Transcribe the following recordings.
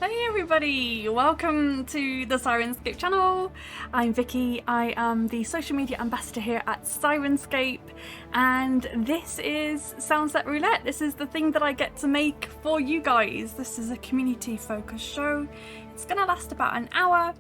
Hey everybody, welcome to the Syrinscape channel. I'm Vicky, I am the social media ambassador here at Syrinscape, and this is SoundSet Roulette. This is the thing that I get to make for you guys. This is a community focused show. It's gonna last about an hour,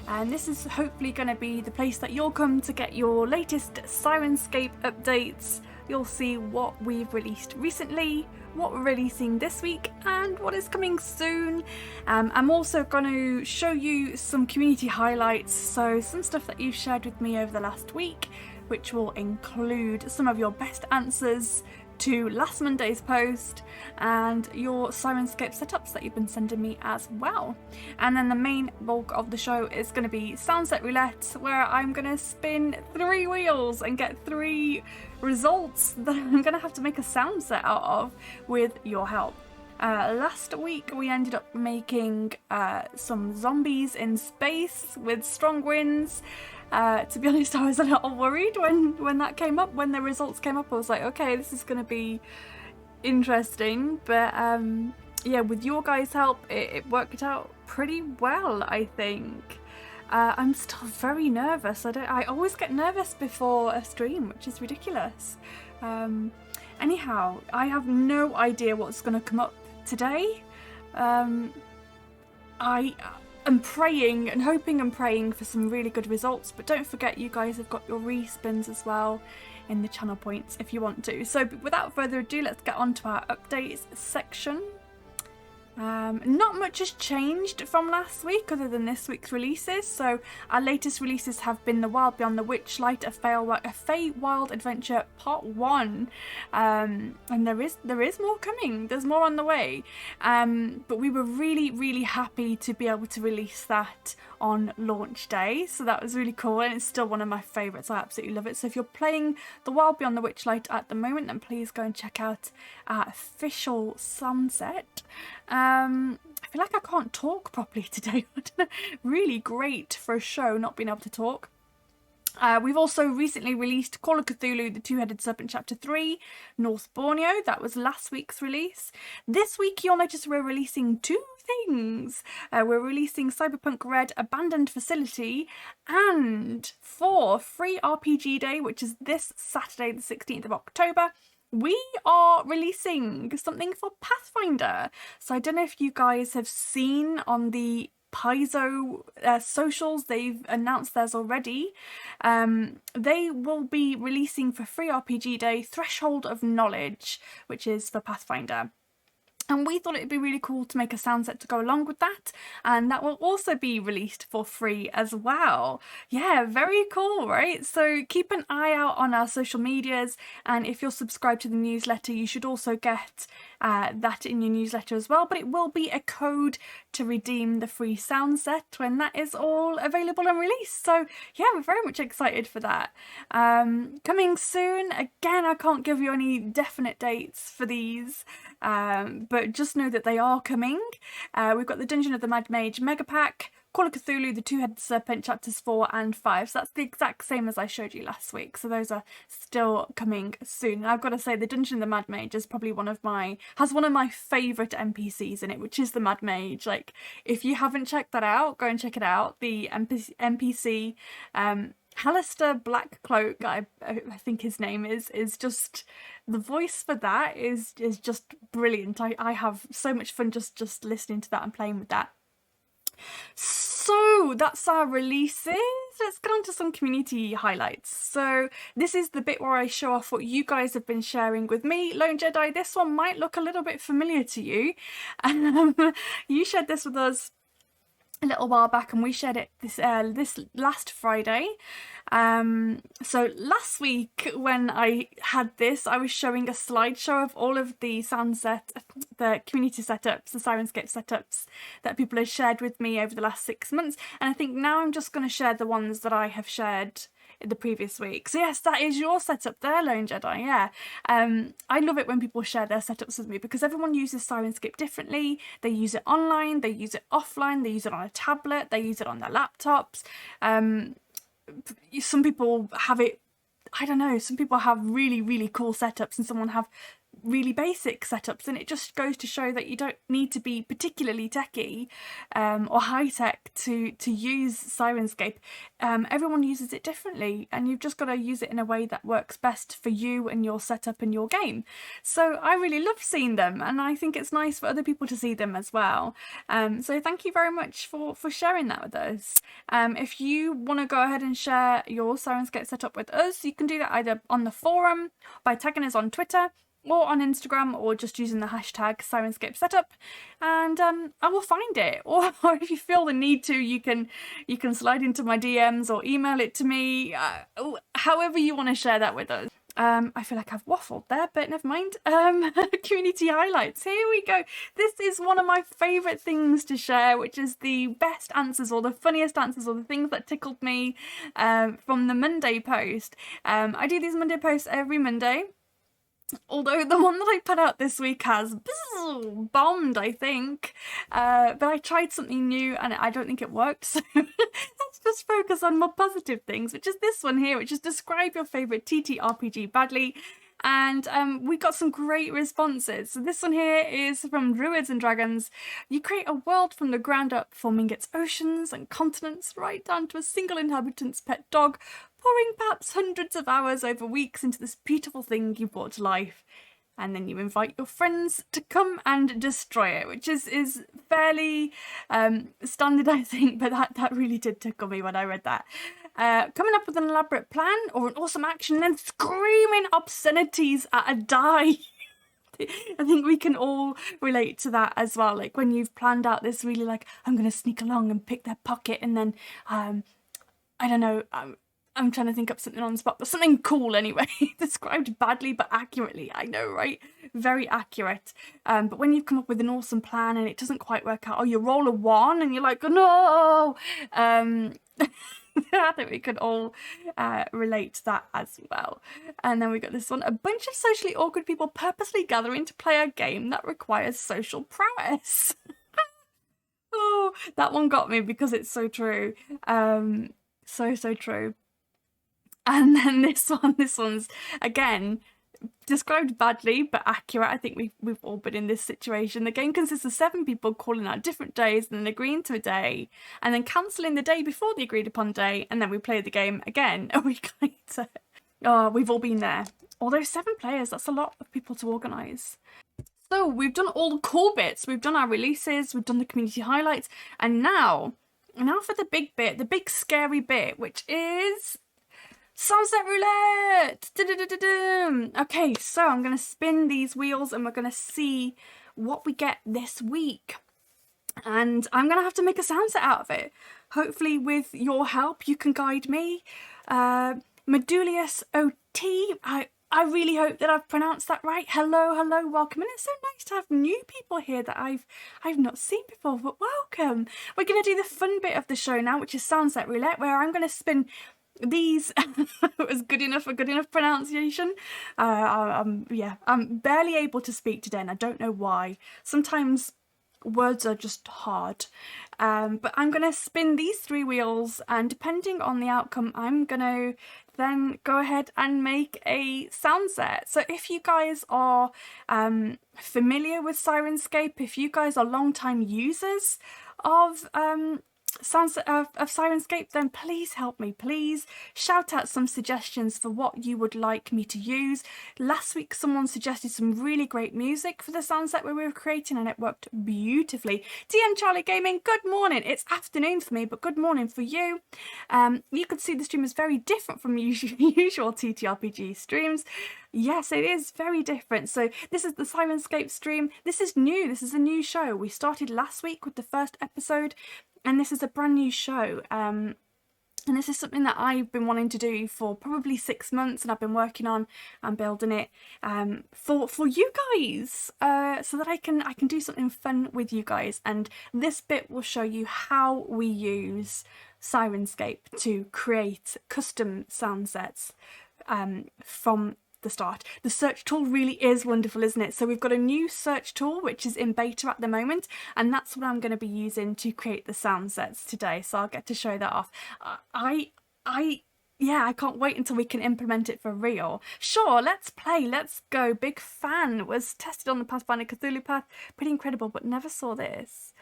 and this is hopefully gonna be the place that you'll come to get your latest Syrinscape updates. You'll see what we've released recently, what we're releasing this week, and what is coming soon. I'm also going to show you some community highlights, so some stuff that you've shared with me over the last week, which will include some of your best answers to last Monday's post and your Syrinscape setups that you've been sending me as well. And then the main bulk of the show is going to be SoundSet Roulette, where I'm going to spin 3 wheels and get 3 results that I'm going to have to make a sound set out of with your help. Last week we ended up making some zombies in space with strong winds. To be honest, I was a little worried when that came up, when the results came up. I was like, okay, this is going to be interesting, but yeah, with your guys' help it worked out pretty well, I think. I'm still very nervous. I always get nervous before a stream, which is ridiculous. Anyhow, I have no idea what's going to come up today. I am praying and hoping and praying for some really good results, but don't forget you guys have got your respins as well in the channel points if you want to. So without further ado, let's get on to our updates section. Not much has changed from last week other than this week's releases. So our latest releases have been The Wild Beyond the Witchlight, a Feywild Adventure Part 1, and there is more coming. There's more on the way, but we were really happy to be able to release that on launch day, so that was really cool, and it's still one of my favourites. I absolutely love it. So if you're playing The Wild Beyond the Witchlight at the moment, then please go and check out our official sunset. I feel like I can't talk properly today. Really great for a show not being able to talk. We've also recently released Call of Cthulhu, The Two-Headed Serpent Chapter 3, North Borneo. That was last week's release. This week you'll notice we're releasing 2 things. We're releasing Cyberpunk Red Abandoned Facility, and for Free RPG Day, which is this Saturday the 16th of October, we are releasing something for Pathfinder. So I don't know if you guys have seen on the Paizo socials, they've announced theirs already. They will be releasing for Free RPG Day Threshold of Knowledge, which is for Pathfinder. And we thought it'd be really cool to make a sound set to go along with that, and that will also be released for free as well. Yeah, very cool, right? So keep an eye out on our social medias, and if you're subscribed to the newsletter, you should also get that in your newsletter as well. But it will be a code to redeem the free sound set when that is all available and released. So yeah, we're very much excited for that. Coming soon. Again, I can't give you any definite dates for these, but just know that they are coming. We've got the Dungeon of the Mad Mage Mega Pack, Call of Cthulhu, The Two-Headed Serpent Chapters 4 and 5. So that's the exact same as I showed you last week. So those are still coming soon. And I've got to say, the Dungeon of the Mad Mage is probably one of my favourite NPCs in it, which is the Mad Mage. Like, if you haven't checked that out, go and check it out. The NPC, Hallister Blackcloak, I think his name is just, the voice for that is just brilliant. I have so much fun just listening to that and playing with that. So that's our releases. Let's get on to some community highlights. So this is the bit where I show off what you guys have been sharing with me. Lone Jedi, this one might look a little bit familiar to you. You shared this with us a little while back, and we shared it this last Friday. So last week when I had this, I was showing a slideshow of all of the the community setups, the Syrinscape setups that people have shared with me over the last 6 months, and I think now I'm just going to share the ones that I have shared in the previous week. So yes, that is your setup there, Lone Jedi. Yeah, I love it when people share their setups with me, because everyone uses Syrinscape differently. They use it online, they use it offline, they use it on a tablet, they use it on their laptops. Some people have it, I don't know, some people have really cool setups, and really basic setups, and it just goes to show that you don't need to be particularly techy or high tech to use Syrinscape. Everyone uses it differently, and you've just got to use it in a way that works best for you and your setup and your game. So I really love seeing them, and I think it's nice for other people to see them as well. So thank you very much for sharing that with us. If you want to go ahead and share your Syrinscape setup with us, you can do that either on the forum, by tagging us on Twitter, or on Instagram, or just using the hashtag Syrinscape setup, and I will find it. Or if you feel the need to, you can slide into my DMs or email it to me, however you want to share that with us. I feel like I've waffled there, but never mind. Community highlights. Here we go. This is one of my favourite things to share, which is the best answers or the funniest answers or the things that tickled me from the Monday post. I do these Monday posts every Monday. Although the one that I put out this week has bombed, I think. But I tried something new and I don't think it worked. So let's just focus on more positive things, which is this one here, which is describe your favourite TTRPG badly. And we got some great responses. So this one here is from Druids and Dragons. You create a world from the ground up, forming its oceans and continents right down to a single inhabitant's pet dog, pouring perhaps hundreds of hours over weeks into this beautiful thing you brought to life. And then you invite your friends to come and destroy it, which is fairly standard, I think, but that really did tickle me when I read that. Coming up with an elaborate plan or an awesome action and then screaming obscenities at a die. I think we can all relate to that as well. Like when you've planned out this really like, I'm going to sneak along and pick their pocket, and then, I don't know, I'm trying to think up something on the spot, but something cool anyway. Described badly but accurately, I know, right? Very accurate. But when you've come up with an awesome plan and it doesn't quite work out, or you roll a 1 and you're like, oh, no! I think we could all relate to that as well. And then we got this one. A bunch of socially awkward people purposely gathering to play a game that requires social prowess. Oh, that one got me because it's so true. So true. And then this one's, again, described badly but accurate. I think we've all been in this situation. The game consists of 7 people calling out different days and then agreeing to a day and then cancelling the day before the agreed upon day, and then we play the game again a week later. Oh, we've all been there. Although 7 players, that's a lot of people to organise. So we've done all the cool bits. We've done our releases, we've done the community highlights, and now for the big bit, the big scary bit, which is SoundSet Roulette! Okay, so I'm going to spin these wheels and we're going to see what we get this week. And I'm going to have to make a sound set out of it. Hopefully with your help, you can guide me. Medulius OT, I really hope that I've pronounced that right. Hello, welcome. And it's so nice to have new people here that I've not seen before, but welcome. We're going to do the fun bit of the show now, which is SoundSet Roulette, where I'm going to spin these. It was good enough pronunciation. I'm barely able to speak today and I don't know why. Sometimes words are just hard. But I'm going to spin these 3 wheels, and depending on the outcome, I'm going to then go ahead and make a sound set. So if you guys are familiar with Syrinscape, if you guys are long-time users of Syrinscape, then please help me. Please shout out some suggestions for what you would like me to use. Last week someone suggested some really great music for the sound set we were creating and it worked beautifully. DM Charlie Gaming, good morning. It's afternoon for me, but good morning for you. You could see the stream is very different from usual TTRPG streams. Yes, it is very different. So this is the Syrinscape stream. This is new. This is a new show. We started last week with the first episode, and this is a brand new show. And this is something that I've been wanting to do for probably 6 months, and I've been working on and building it for you guys, so that I can do something fun with you guys. And this bit will show you how we use Syrinscape to create custom sound sets from the start. The search tool really is wonderful, isn't it? So we've got a new search tool which is in beta at the moment, and that's what I'm going to be using to create the sound sets today. So I'll get to show that off. I Yeah, I can't wait until we can implement it for real. Sure, let's play, let's go. Big fan. Was tested on the Pathfinder Cthulhu Path. Pretty incredible, but never saw this.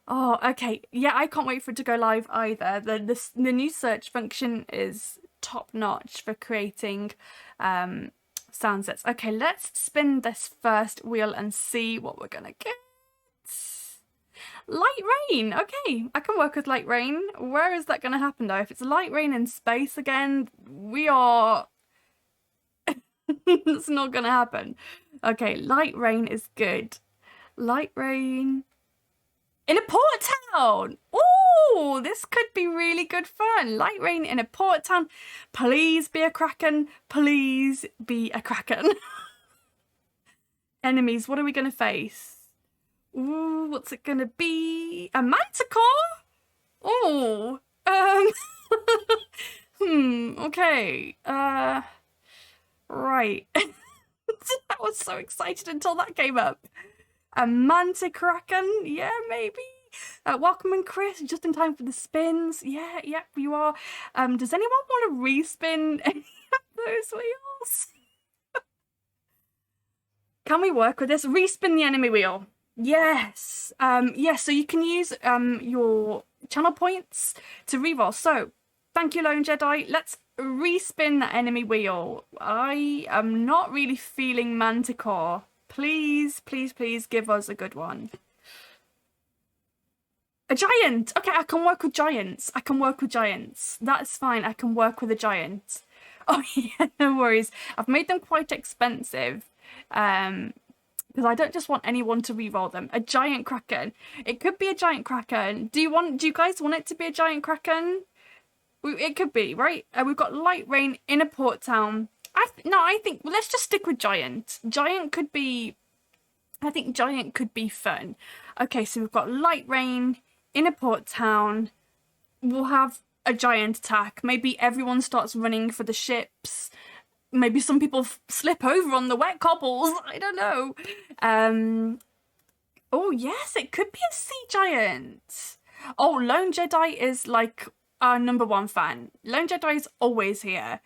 Oh, okay. Yeah, I can't wait for it to go live either. The new search function is top notch for creating sound sets. Okay, let's spin this first wheel and see what we're gonna get. Light rain. Okay, I can work with light rain. Where is that gonna happen though? If it's light rain in space again, we are... It's not gonna happen. Okay, light rain is good. Light rain in a port town. Oh, this could be really good fun. Light rain in a port town. Please be a kraken. Please be a kraken. Enemies, what are we gonna face? Ooh, what's it gonna be? A manticore? Oh, okay. Right. I was so excited until that came up. A mantikraken? Yeah, maybe. Welcome, Chris, just in time for the spins. Yeah, you are. Does anyone want to respin any of those wheels? Can we work with this? Respin the enemy wheel. Yes. Yes, so you can use your channel points to reroll. So, thank you, Lone Jedi. Let's respin that enemy wheel. I am not really feeling Manticore. Please, please, please give us a good one. A giant! Okay, I can work with giants. I can work with giants. That's fine. I can work with a giant. Oh, yeah, no worries. I've made them quite expensive. Because I don't just want anyone to re-roll them. A giant kraken. It could be a giant kraken. Do you guys want it to be a giant kraken? It could be, right? We've got light rain in a port town. I think let's just stick with giant. Giant could be... I think giant could be fun. Okay, so we've got light rain in a port town. We'll have a giant attack. Maybe everyone starts running for the ships. Maybe some people slip over on the wet cobbles. I don't know. Oh, yes, it could be a sea giant. Oh, Lone Jedi is like our #1 fan. Lone Jedi is always here.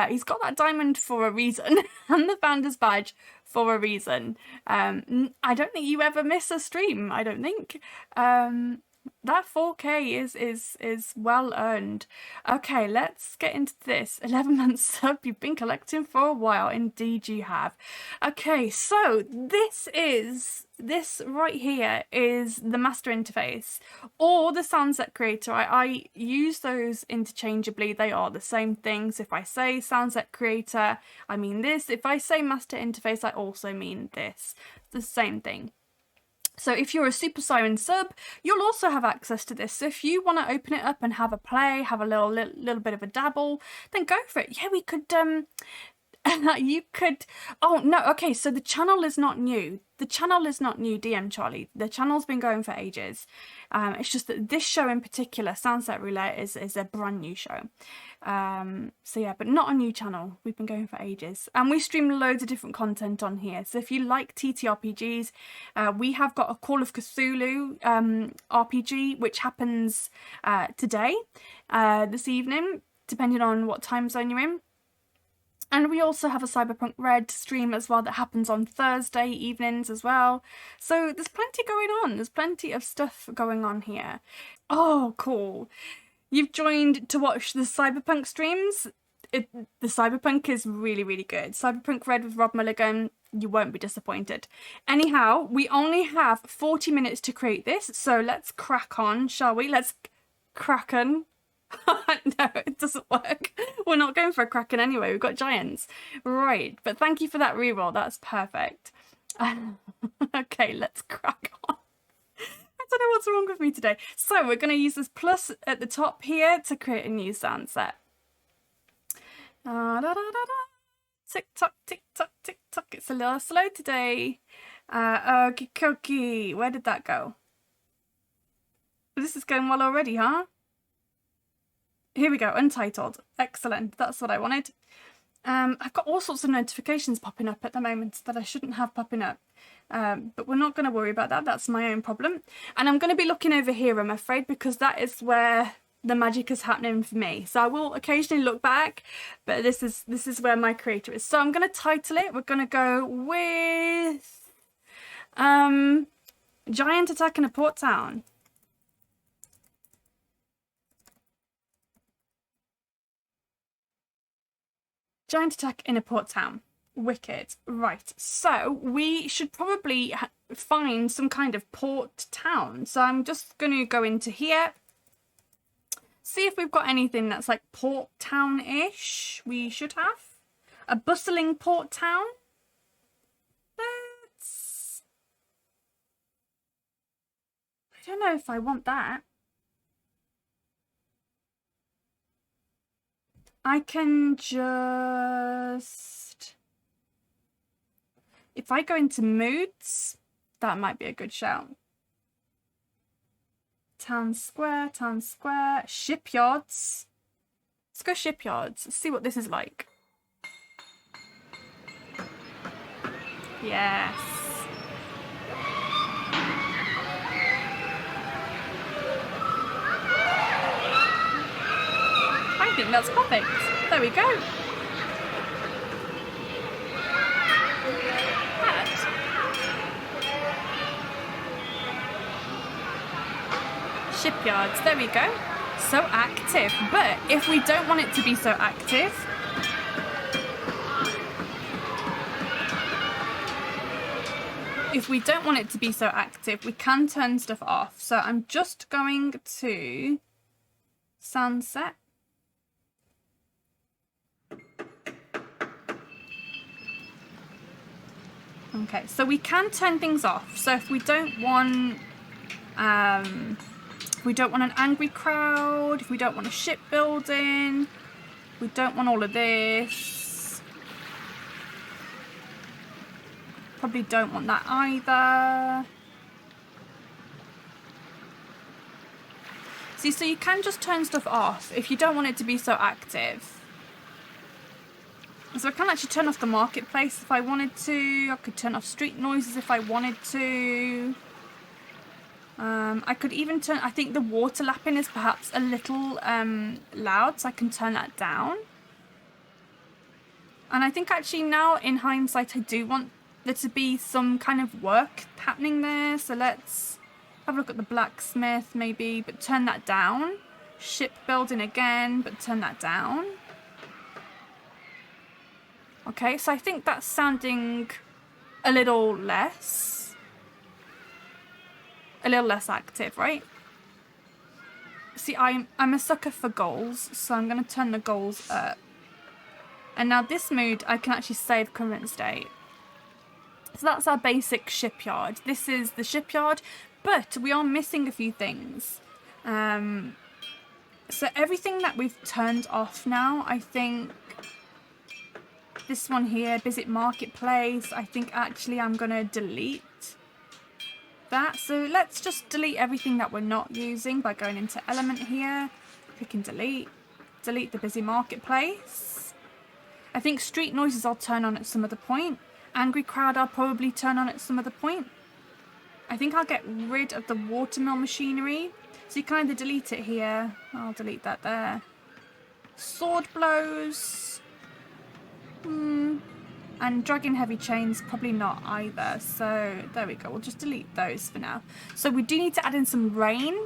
He's got that diamond for a reason and the Founder's badge for a reason. I don't think you ever miss a stream. I don't think. That 4K is well earned. Okay, let's get into this. 11 months sub. You've been collecting for a while. Indeed you have. Okay, so this right here is the master interface or the SoundSet creator. I use those interchangeably. They are the same things. If I say SoundSet creator, I mean this. If I say master interface, I also mean this. It's the same thing. So if you're a Super Syrin sub, you'll also have access to this. So if you want to open it up and have a play, have a little bit of a dabble, then go for it. Yeah, we could, you could, oh no, okay, so the channel is not new. The channel is not new, DM Charlie. The channel's been going for ages. It's just that this show in particular, SoundSet Roulette, is a brand new show. So yeah, but not a new channel. We've been going for ages. And we stream loads of different content on here. So if you like TTRPGs, we have got a Call of Cthulhu RPG, which happens today, this evening, depending on what time zone you're in. And we also have a Cyberpunk Red stream as well that happens on Thursday evenings as well. So there's plenty going on. There's plenty of stuff going on here. Oh, cool. You've joined to watch the Cyberpunk streams. The Cyberpunk is really, really good. Cyberpunk Red with Rob Mulligan, you won't be disappointed. Anyhow, we only have 40 minutes to create this. So let's crack on, shall we? Let's crack on. No, it doesn't work. We're not going for a kraken anyway. We've got giants. Right, but thank you for that reroll. That's perfect. Okay, let's crack on. I don't know what's wrong with me today. So we're going to use this plus at the top here to create a new sound set. Tick tock, tick tock, tick tock. It's a little slow today. Okie dokie. Where did that go? This is going well already, huh? Here we go, untitled. Excellent, that's what I wanted. I've got all sorts of notifications popping up at the moment that I shouldn't have popping up. But we're not going to worry about that, that's my own problem. And I'm going to be looking over here, I'm afraid, because that is where the magic is happening for me. So I will occasionally look back, but this is where my creator is. So I'm going to title it. We're going to go with Giant Attack in a Port Town. Giant Attack in a Port Town. Wicked. Right, so we should probably find some kind of port town. So I'm just going to go into here. See if we've got anything that's like port town-ish. We should have. A bustling port town. Let's... I don't know if I want that. I can just... If I go into moods, that might be a good shout. Town square, shipyards. Let's go shipyards. Let's see what this is like. Yes. I think that's perfect. There we go. Shipyards, there we go. So active, but if we don't want it to be so active, we can turn stuff off. So I'm just going to SoundSet. Okay, so we can turn things off. So if we don't want an angry crowd, if we don't want a shipbuilding, we don't want all of this. Probably don't want that either. See, so you can just turn stuff off if you don't want it to be so active. So I can actually turn off the marketplace if I wanted to. I could turn off street noises if I wanted to. I could even turn, I think the water lapping is perhaps a little loud, so I can turn that down. And I think actually now in hindsight I do want there to be some kind of work happening there. So let's have a look at the blacksmith maybe, but turn that down. Shipbuilding again, but turn that down. Okay, so I think that's sounding a little less active, right? See, I'm a sucker for goals, so I'm going to turn the goals up. And now this mood, I can actually save current state. So that's our basic shipyard. This is the shipyard, but we are missing a few things. So everything that we've turned off now, I think this one here, visit marketplace, I think actually I'm going to delete that. So let's just delete everything that we're not using by going into element here, clicking delete the busy marketplace. I think street noises I'll turn on at some other point. Angry crowd I'll probably turn on at some other point. I think I'll get rid of the watermill machinery. So you can either delete it here, I'll delete that there. Sword blows. And dragging heavy chains, probably not either. So there we go, we'll just delete those for now. So we do need to add in some rain.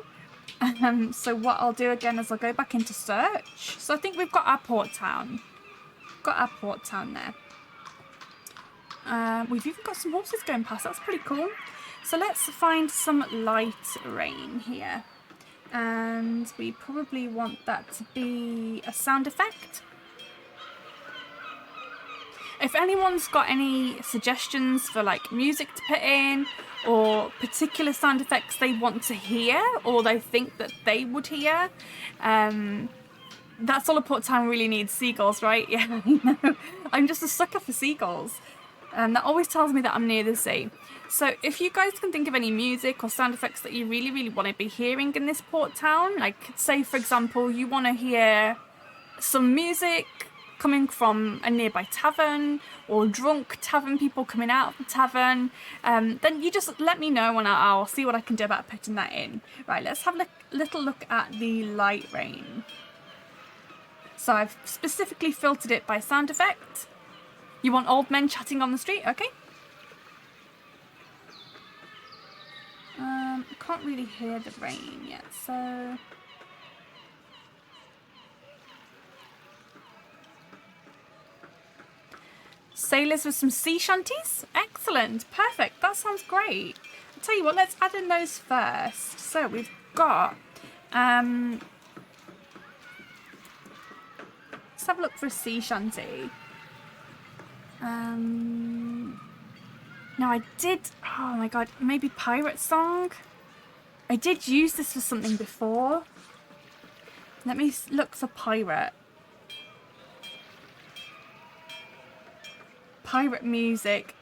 So what I'll do again is I'll go back into search. So I think we've got our port town. Got our port town there. We've even got some horses going past, that's pretty cool. So let's find some light rain here. And we probably want that to be a sound effect. If anyone's got any suggestions for like music to put in or particular sound effects they want to hear or they think that they would hear, that's all a port town really needs. Seagulls, right? Yeah, I know. I'm just a sucker for seagulls. That always tells me that I'm near the sea. So if you guys can think of any music or sound effects that you really, really want to be hearing in this port town, like say for example, you want to hear some music coming from a nearby tavern or drunk tavern people coming out of the tavern, then you just let me know and I'll see what I can do about putting that in. Right, let's have a little look at the light rain. So I've specifically filtered it by sound effect. You want old men chatting on the street? Okay. I can't really hear the rain yet, so... Sailors with some sea shanties? Excellent. Perfect. That sounds great. I'll tell you what, let's add in those first. So we've got... let's have a look for a sea shanty. No, I did... Oh my god, maybe pirate song? I did use this for something before. Let me look for pirate. Pirate music.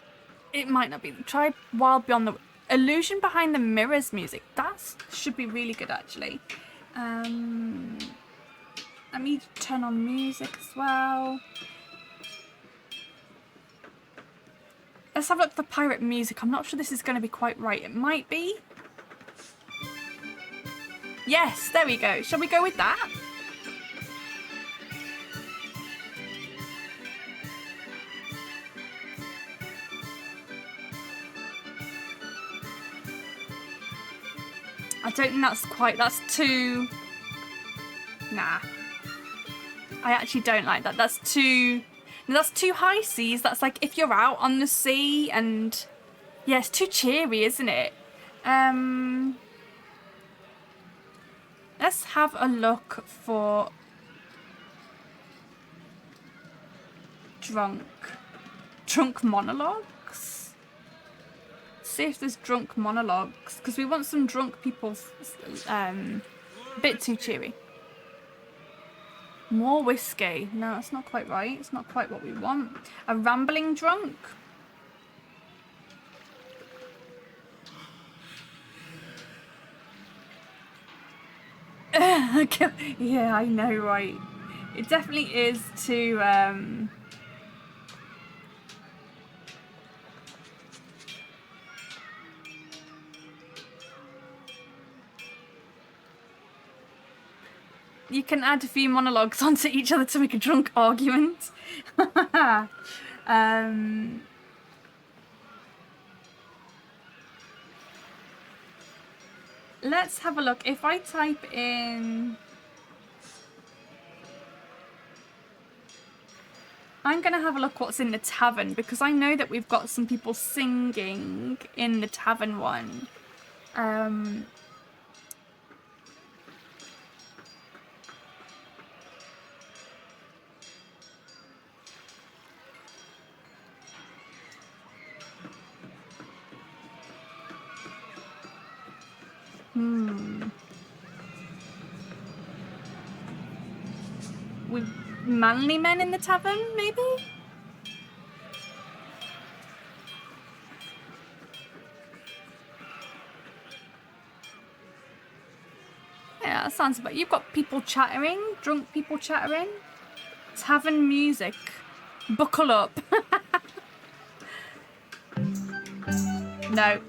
It might not be. Try Wild Beyond the... Illusion Behind the Mirrors music. That should be really good, actually. Let me turn on music as well. Let's have a look for pirate music. I'm not sure this is going to be quite right. It might be. Yes, there we go. Shall we go with that? I don't think that's too... Nah. I actually don't like that. That's too high seas. That's like if you're out on the sea and... Yeah, it's too cheery, isn't it? Let's have a look for... Drunk monologues? See if there's drunk monologues, because we want some drunk people. A bit too cheery. More whiskey. No, that's not quite right. It's not quite what we want. A rambling drunk. Yeah, I know, right? It definitely is too You can add a few monologues onto each other to make a drunk argument. Let's have a look. If I type in... I'm going to have a look what's in the tavern, because I know that we've got some people singing in the tavern one. With manly men in the tavern, maybe? Yeah, that sounds about... You've got people chattering, drunk people chattering. Tavern music. Buckle up. No.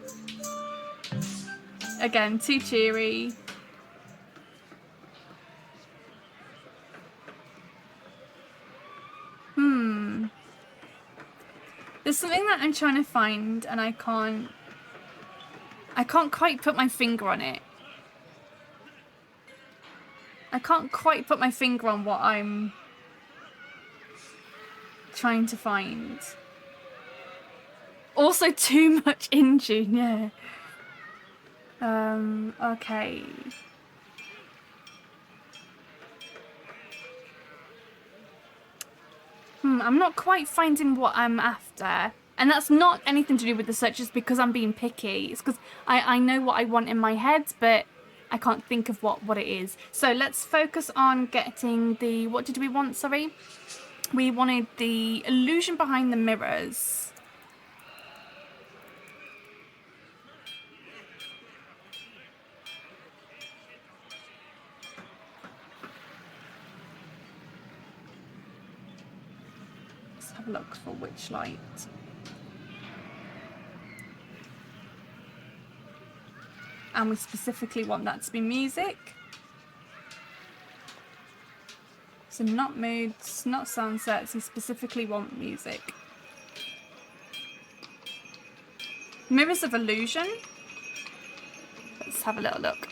Again, too cheery. There's something that I'm trying to find and I can't quite put my finger on it. I can't quite put my finger on what I'm trying to find. Also too much in tune, yeah. Okay. I'm not quite finding what I'm after. And that's not anything to do with the search, just because I'm being picky. It's because I know what I want in my head, but I can't think of what it is. So let's focus on getting the... What did we want, sorry? We wanted the illusion behind the mirrors. have a look for which light. And we specifically want that to be music. So not moods, not sound sets, we specifically want music. Mirrors of illusion. Let's have a little look.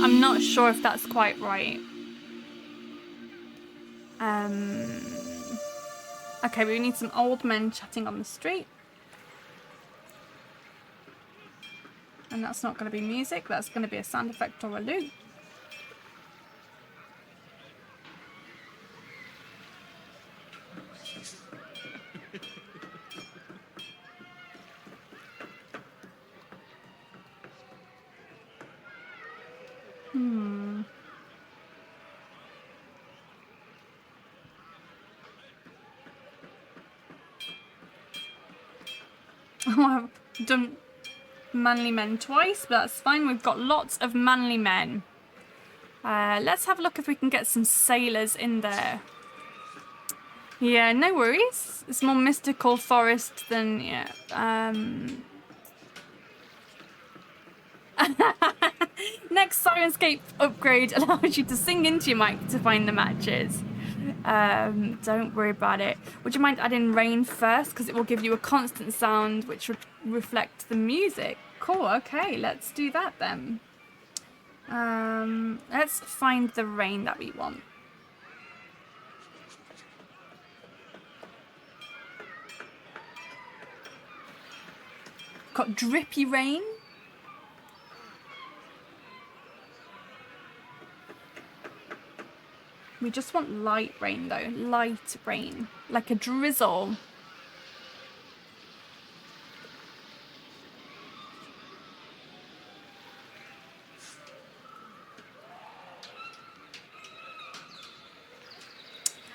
I'm not sure if that's quite right. Okay, we need some old men chatting on the street. And that's not going to be music, that's going to be a sound effect or a loop. Oh, I've done manly men twice, but that's fine. We've got lots of manly men. Let's have a look if we can get some sailors in there. Yeah, no worries. It's more mystical forest than, yeah. Next Syrinscape upgrade allows you to sing into your mic to find the matches. Don't worry about it. Would you mind adding rain first? Because it will give you a constant sound which would reflect the music. Cool, okay, let's do that then. Let's find the rain that we want. Got drippy rain. We just want light rain though, light rain, like a drizzle.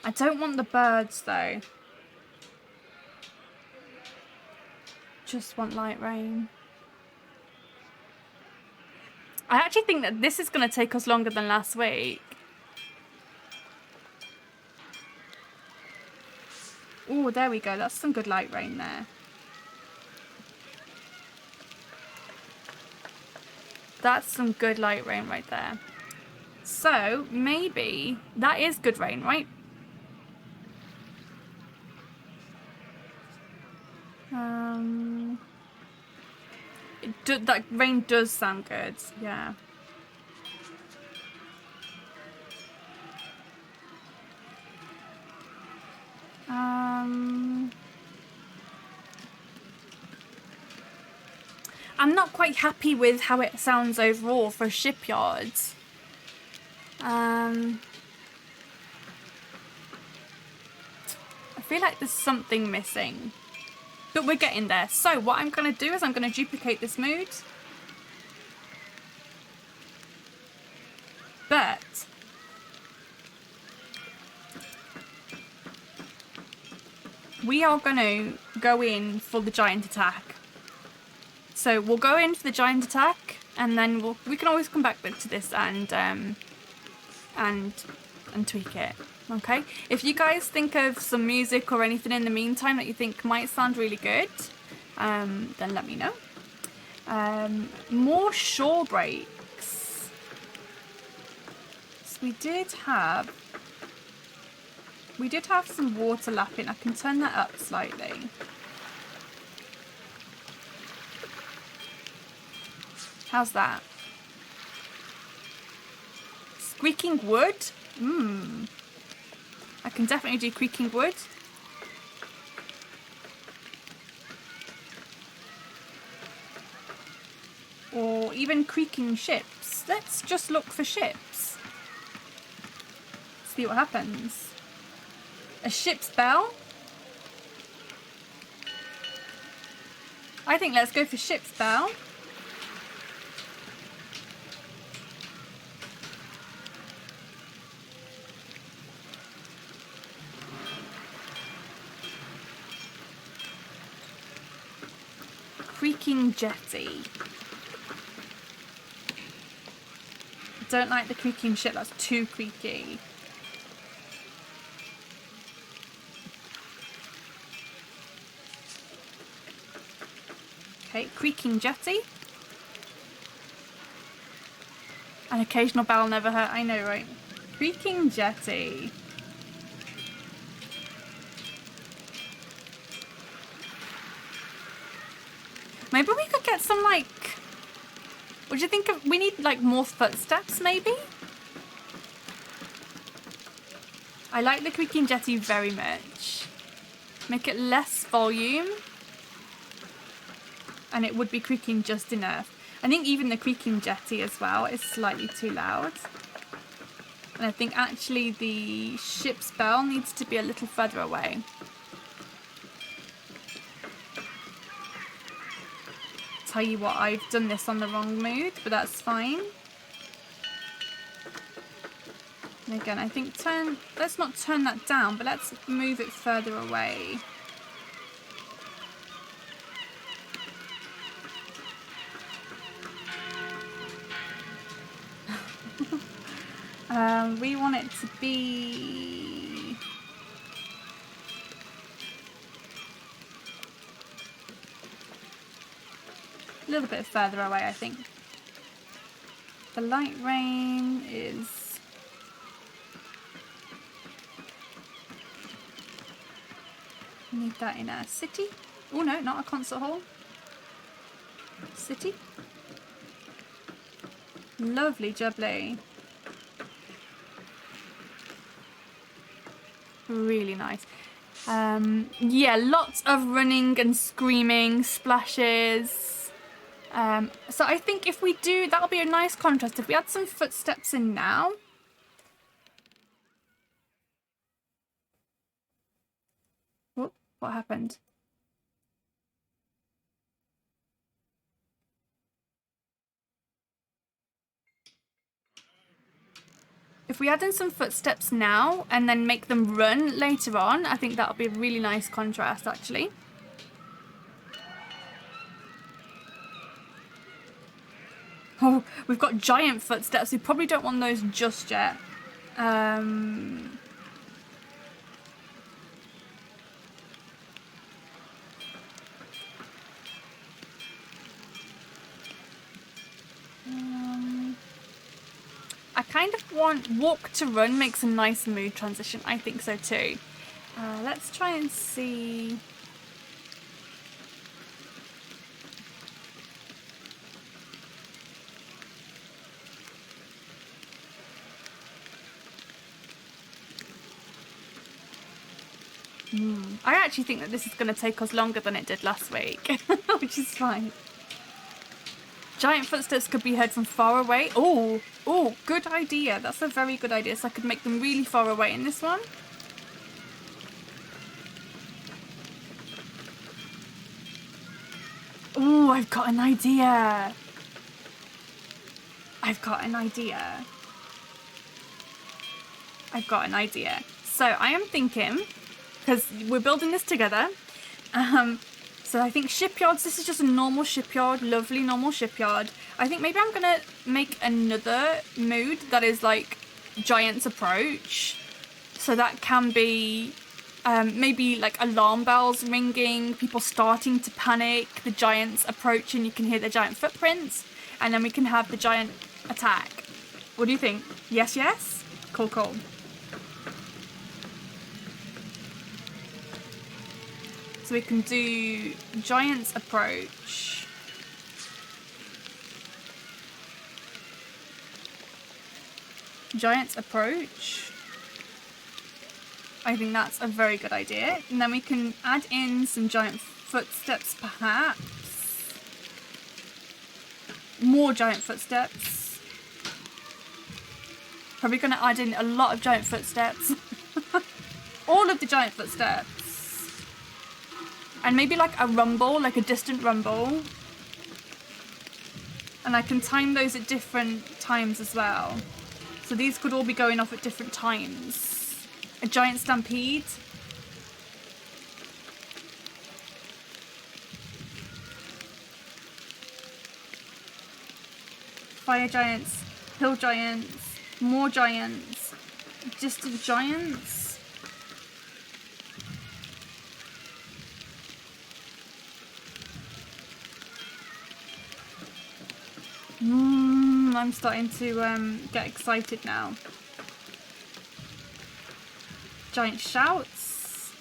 I don't want the birds though. Just want light rain. I actually think that this is going to take us longer than last week. Oh, there we go. That's some good light rain there. That's some good light rain right there. So, maybe that is good rain, right? That rain does sound good, yeah. I'm not quite happy with how it sounds overall for shipyards. I feel like there's something missing. But we're getting there. So what I'm going to do is I'm going to duplicate this mood. But we are going to go in for the giant attack. So we'll go in for the giant attack, and then we can always come back to this and tweak it. Okay. If you guys think of some music or anything in the meantime that you think might sound really good, then let me know. More shore breaks. So we did have some water lapping. I can turn that up slightly. How's that? Squeaking wood? I can definitely do creaking wood. Or even creaking ships. Let's just look for ships. See what happens. A ship's bell? I think let's go for ship's bell. creaking jetty. Don't like the creaking ship, that's too creaky. Okay, creaking jetty. An occasional bell never hurt, I know, right? Creaking jetty. Maybe we could get some, like... What do you think of... We need, like, more footsteps, maybe? I like the creaking jetty very much. Make it less volume. And it would be creaking just enough. I think even the creaking jetty as well is slightly too loud. And I think actually the ship's bell needs to be a little further away. Tell you what, I've done this on the wrong mood, but that's fine. And again, I think let's not turn that down, but let's move it further away. We want it to be... a little bit further away, I think. The light rain is... need that in a city. Oh no, not a concert hall. City. Lovely jubbly. Really nice. Yeah, lots of running and screaming, splashes. So I think if we do, that'll be a nice contrast. If we add some footsteps in now. Whoop, what happened? If we add in some footsteps now and then make them run later on, I think that'll be a really nice contrast, actually. Oh, we've got giant footsteps. We probably don't want those just yet. I kind of want walk to run makes a nice mood transition. I think so too. Let's try and see. I actually think that this is going to take us longer than it did last week, which is fine. Giant footsteps could be heard from far away. Oh, good idea. That's a very good idea. So I could make them really far away in this one. Oh, I've got an idea. I've got an idea. So I am thinking, because we're building this together, so I think shipyards, this is just a normal shipyard, lovely normal shipyard. I think maybe I'm going to make another mood that is like Giant's Approach. So that can be maybe like alarm bells ringing, people starting to panic, the giants approach and you can hear the giant footprints. And then we can have the giant attack. What do you think? Yes, yes? Cool, cool. So we can do Giant's Approach. Giant's Approach. I think that's a very good idea. And then we can add in some giant footsteps, perhaps. More giant footsteps. Probably going to add in a lot of giant footsteps. All of the giant footsteps. And maybe like a rumble, like a distant rumble. And I can time those at different times as well. So these could all be going off at different times. A giant stampede. fire giants, hill giants, more giants, distant giants. I'm starting to get excited now. Giant shouts.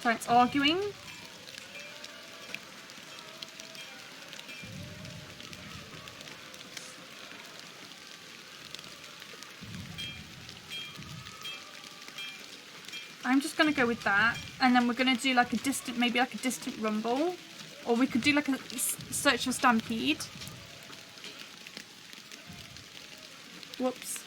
Giants arguing. I'm just gonna go with that, and then we're gonna do like a distant, maybe like a distant rumble, or we could do like a search for stampede. Whoops.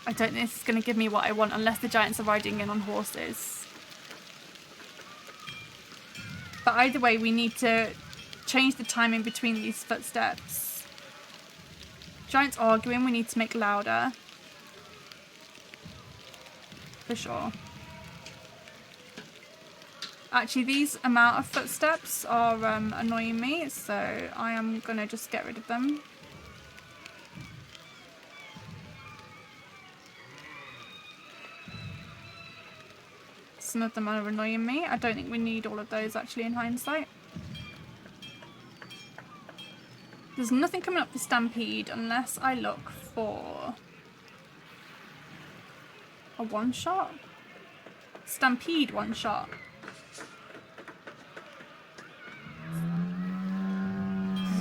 I don't think this is going to give me what I want unless the giants are riding in on horses. But either way, we need to change the timing between these footsteps. Giants arguing, we need to make louder. For sure. Actually, these amount of footsteps are annoying me, so I am going to just get rid of them. Some of them are annoying me. I don't think we need all of those actually in hindsight. There's nothing coming up for Stampede unless I look for a one-shot. Stampede one-shot.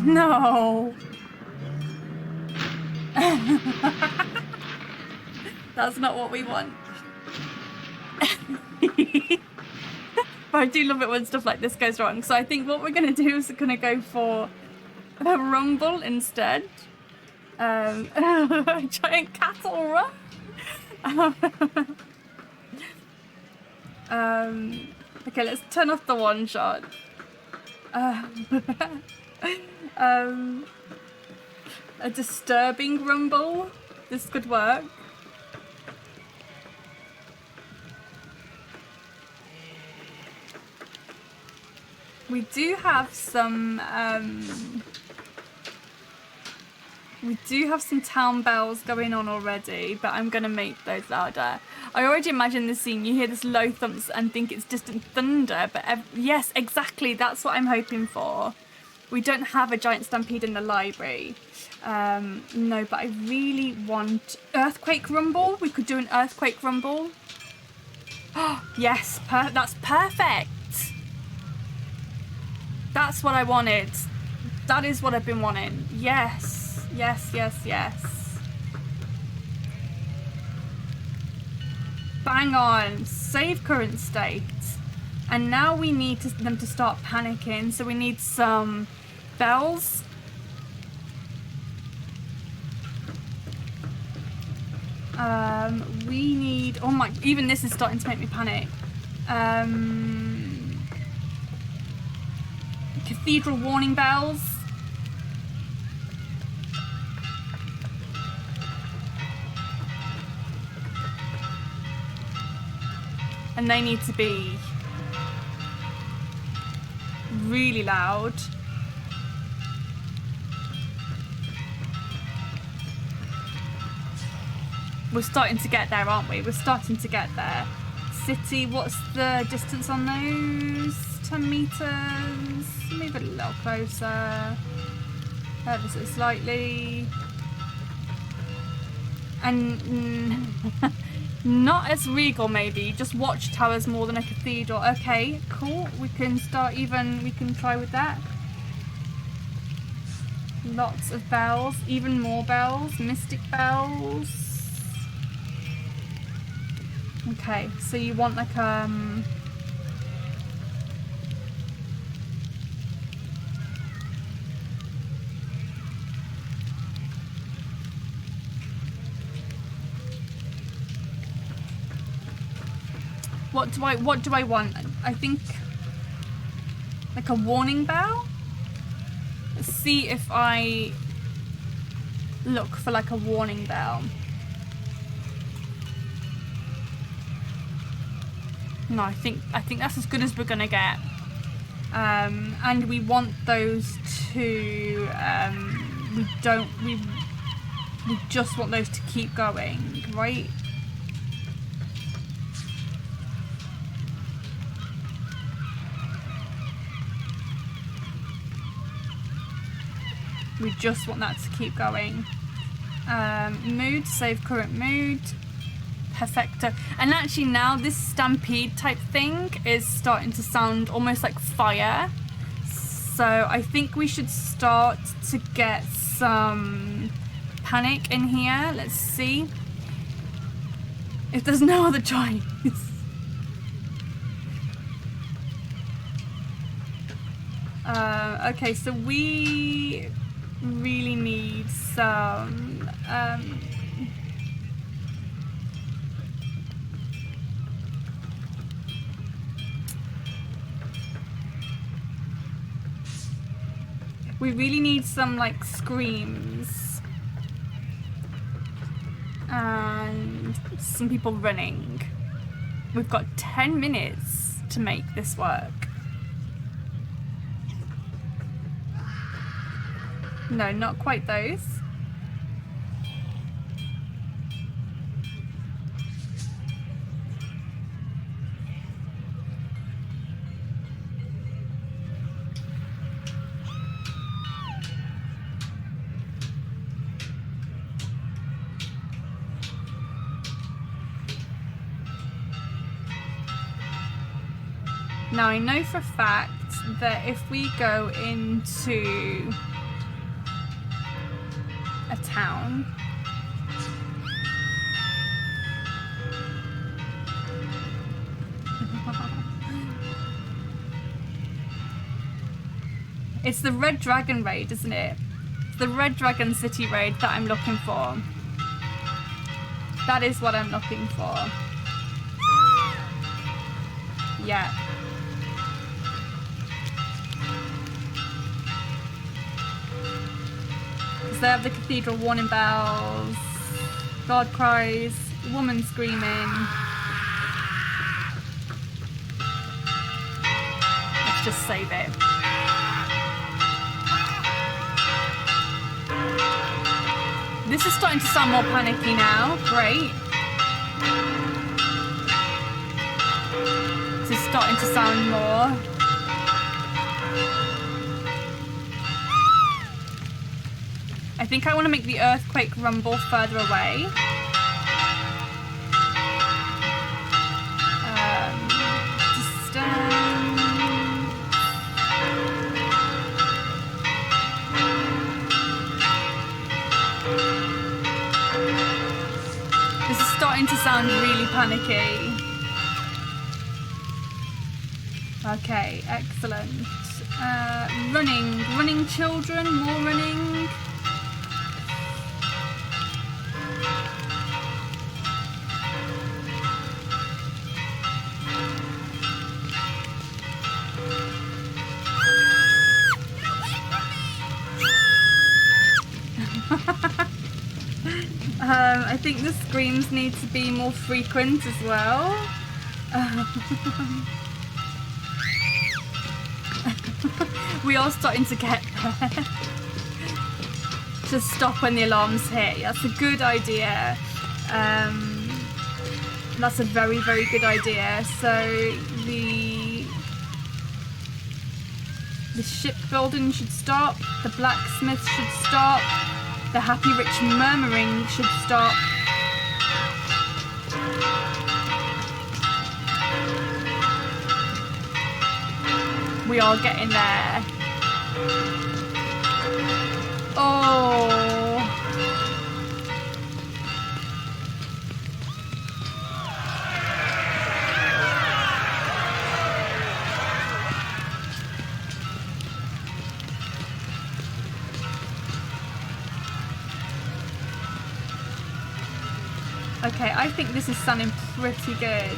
No. That's not what we want. But I do love it when stuff like this goes wrong. So I think what we're going to do is we're going to go for a rumble instead. Giant cattle run. Okay, let's turn off the one shot. A disturbing rumble. This could work. We do have some town bells going on already, but I'm gonna make those louder. I already imagine the scene. You hear this low thumps and think it's distant thunder, but yes, exactly. That's what I'm hoping for. We don't have a giant stampede in the library. No, but I really want earthquake rumble. We could do an earthquake rumble. Oh, yes, that's perfect. That's what I wanted. That is what I've been wanting. Yes, yes, yes, yes. Bang on. Save current state. And now we need them to start panicking. So we need some bells. We need... Oh my... Even this is starting to make me panic. Cathedral warning bells. And they need to be really loud. We're starting to get there, aren't we? We're starting to get there. City, what's the distance on those? 10 meters. Move it a little closer. Ever so slightly. And not as regal, maybe. Just watchtowers more than a cathedral. Okay, cool. We can start even. We can try with that. Lots of bells. Even more bells. Mystic bells. Okay, so you want like what do I want? I think like a warning bell. Let's see if I look for like a warning bell. No, I think that's as good as we're gonna get. And we want those to, we just want those to keep going, right? We just want that to keep going. Mood, save current mood. Perfecto. And actually now this stampede type thing is starting to sound almost like fire. So I think we should start to get some panic in here. Let's see if there's no other choice. Okay, so we really need some we really need some like screams and some people running. We've got 10 minutes to make this work. No, not quite those. Now I know for a fact that if we go into a town, it's the Red Dragon raid, isn't it? It's the Red Dragon City raid that I'm looking for. That is what I'm looking for. Yeah. They have the cathedral warning bells, God cries, woman screaming. Let's just save it. This is starting to sound more panicky now. Great. This is starting to sound more. I think I want to make the earthquake rumble further away. This is starting to sound really panicky. Okay, excellent. Running children, more running. I think the screams need to be more frequent as well. We are starting to get there. To stop when the alarms hit. That's a good idea. That's a very, very good idea. So the shipbuilding should stop. The blacksmith should stop. The happy rich murmuring should stop. We are getting there. Oh. Okay, I think this is sounding pretty good.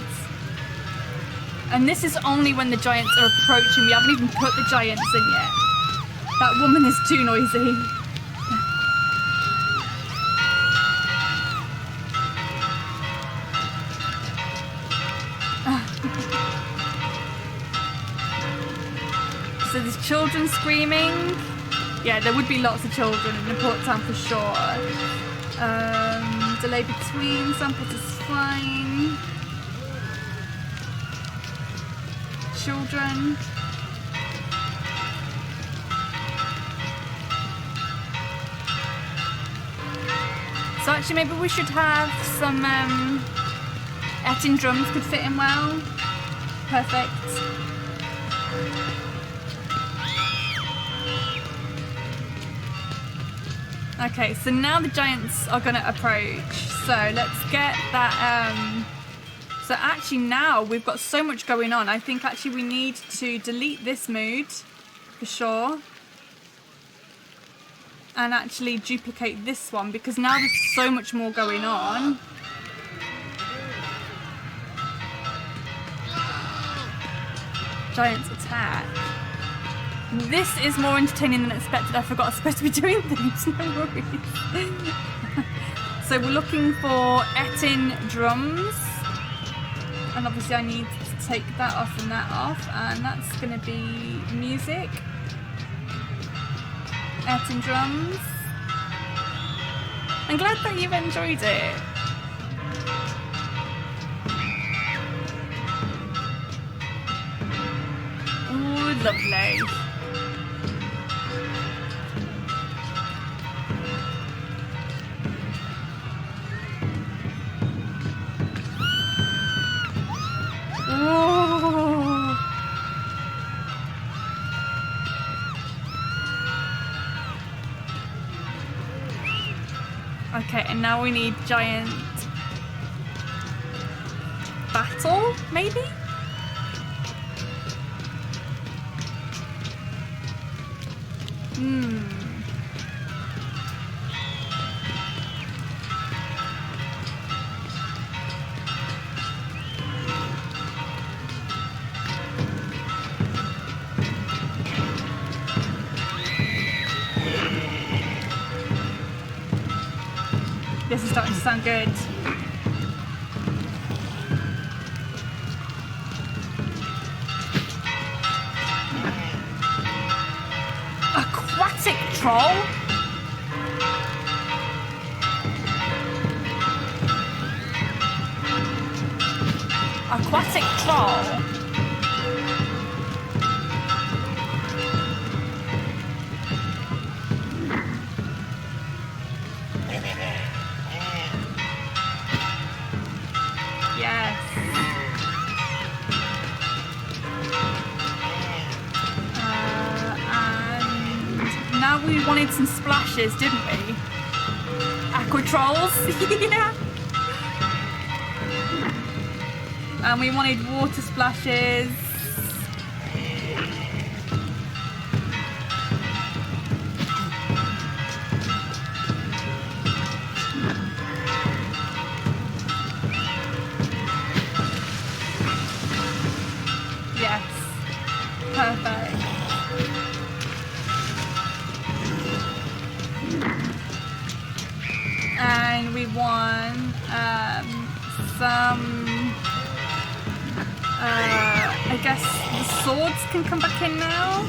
And this is only when the giants are approaching. We haven't even put the giants in yet. That woman is too noisy. So there's children screaming. Yeah, there would be lots of children in the port town for sure. Delay between samples is fine. Children. So actually maybe we should have some etching drums could fit in well. Perfect. Okay, so now the giants are gonna approach. So let's get that so actually now we've got so much going on. I think actually we need to delete this mood for sure. And actually duplicate this one because now there's so much more going on. Giants attack. This is more entertaining than expected. I forgot I was supposed to be doing things. No worries. So we're looking for Etin drums. And obviously I need to take that off and that off. And that's going to be music. Etin drums. I'm glad that you've enjoyed it. Ooh, lovely. Ooh. Okay, and now we need giant battle, maybe? This is starting to sound good. Aquatic troll? Aquatic troll? We wanted some splashes, didn't we? Aqua trolls, yeah. And we wanted water splashes. Yes, perfect. And we want some, I guess the swords can come back in now.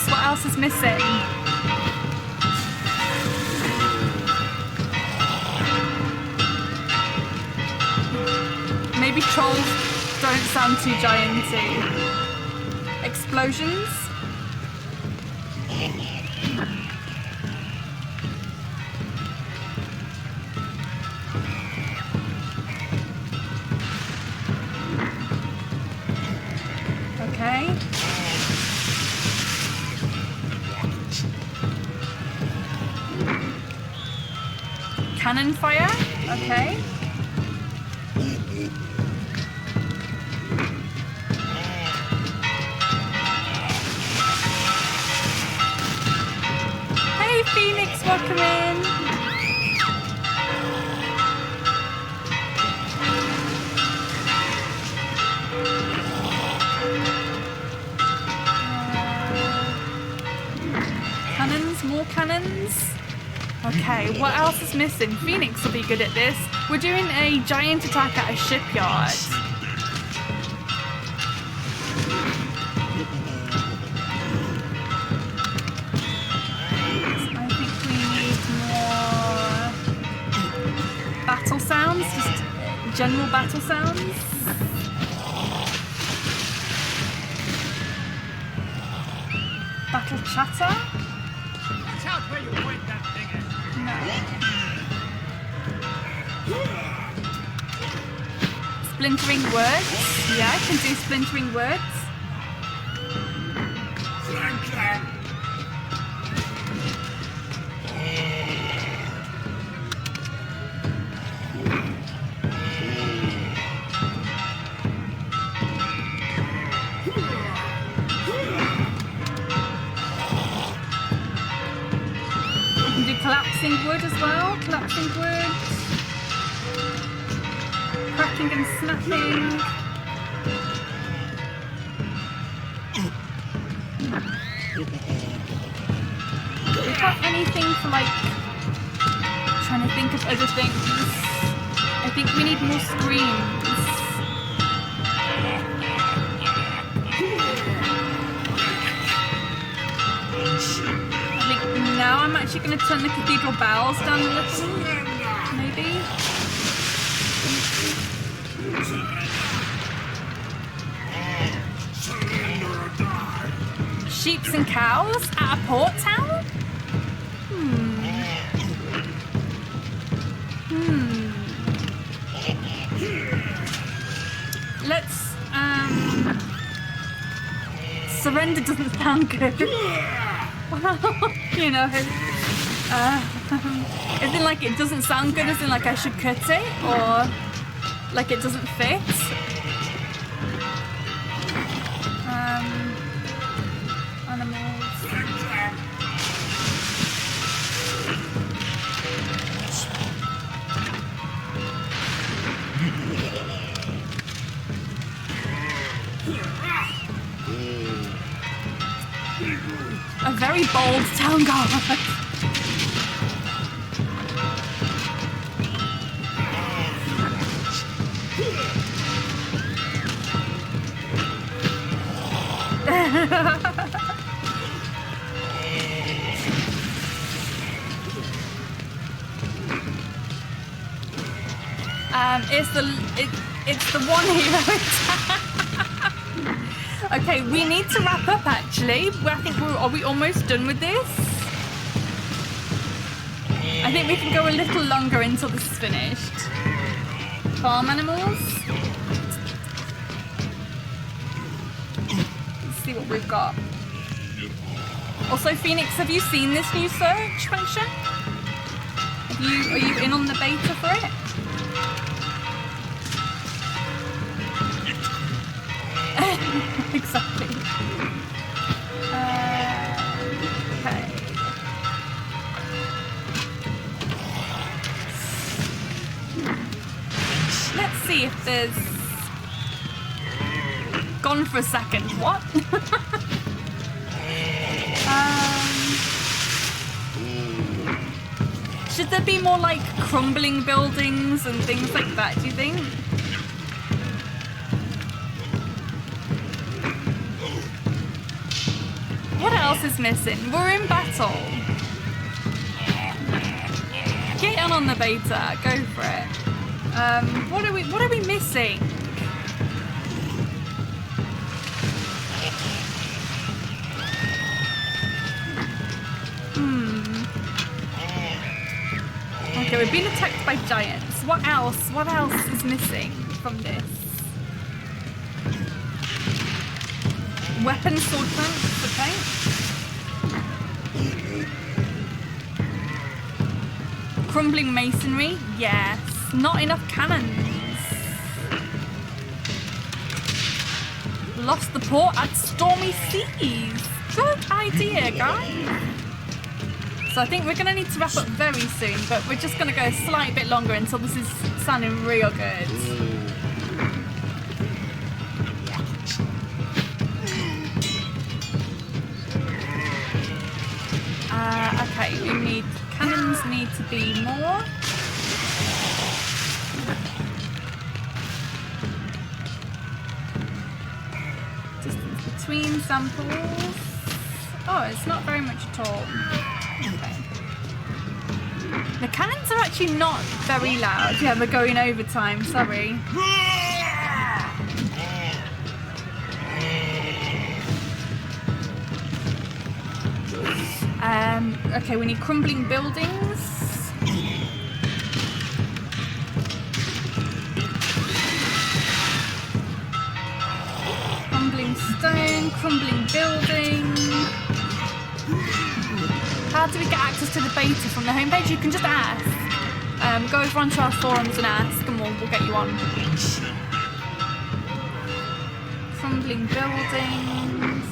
What else is missing? Maybe trolls don't sound too gianty. Explosions? Okay. Cannon fire, okay. Hey Phoenix, welcome in. else is missing? Phoenix will be good at this. We're doing a giant attack at a shipyard. I think we need more battle sounds, just general battle sounds. Battle chatter? Watch out where you point that thing at. No. Splintering words? Yeah, I can do splintering words. Collapsing wood as well. Collapsing wood. Cracking and snapping. Do we got anything for like... trying to think of other things. I think we need more screams. Now I'm actually going to turn the cathedral bells down a little, maybe. Sheeps and cows at a port town? Let's, surrender doesn't sound good. You know, as in like it doesn't sound good, as in like I should cut it, or like it doesn't fit. Animals. A very bold town guard. It's the one hero attack. Okay, we need to wrap up actually. I think are we almost done with this? I think we can go a little longer until this is finished. Farm animals. Let's see what we've got. Also, Phoenix, have you seen this new search function? Are you in on the beta for it? Exactly. Okay. Let's see if there's... Gone for a second. What? Should there be more like crumbling buildings and things like that, do you think? What else is missing? We're in battle. Get on the beta. Go for it. What are we missing? Okay, we've been attacked by giants. What else? What else is missing from this? Weapon sword tanks, okay. Crumbling masonry, yes. Not enough cannons. Lost the port at stormy seas. Good idea, guys. So I think we're going to need to wrap up very soon, but we're just going to go a slight bit longer until this is sounding real good. Okay, we need cannons distance need to be more. Distance between samples. Oh, it's not very much at all. Okay. The cannons are actually not very loud. Yeah, we're going over time, sorry. Okay, we need crumbling buildings. Crumbling stone, crumbling building. How do we get access to the beta from the homepage? You can just ask. Go over onto our forums and ask, and we'll get you on. Crumbling buildings.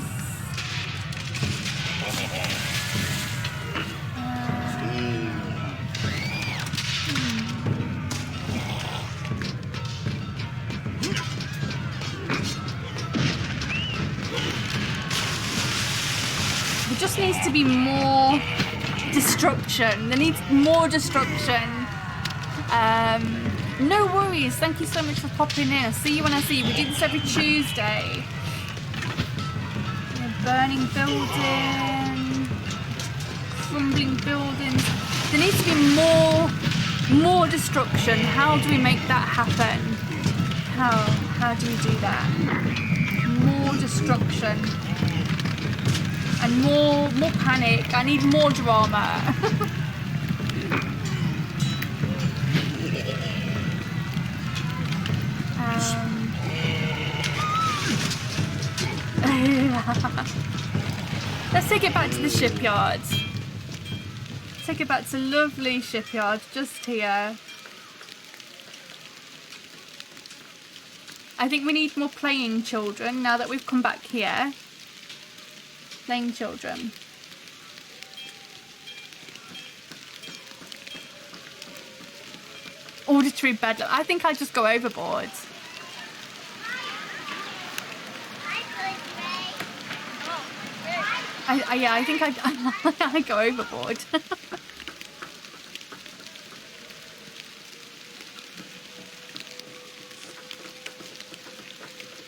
There just needs to be more destruction. There needs more destruction. No worries. Thank you so much for popping in. I'll see you when I see you. We do this every Tuesday. Burning building. Crumbling buildings. There needs to be more destruction. How do we make that happen? How do we do that? More destruction. And more panic. I need more drama. Let's take it back to the shipyard. Take it back to lovely shipyard just here. I think we need more playing children now that we've come back here. Playing children. Auditory bedlam. I think I just go overboard. Yeah, I think I go overboard.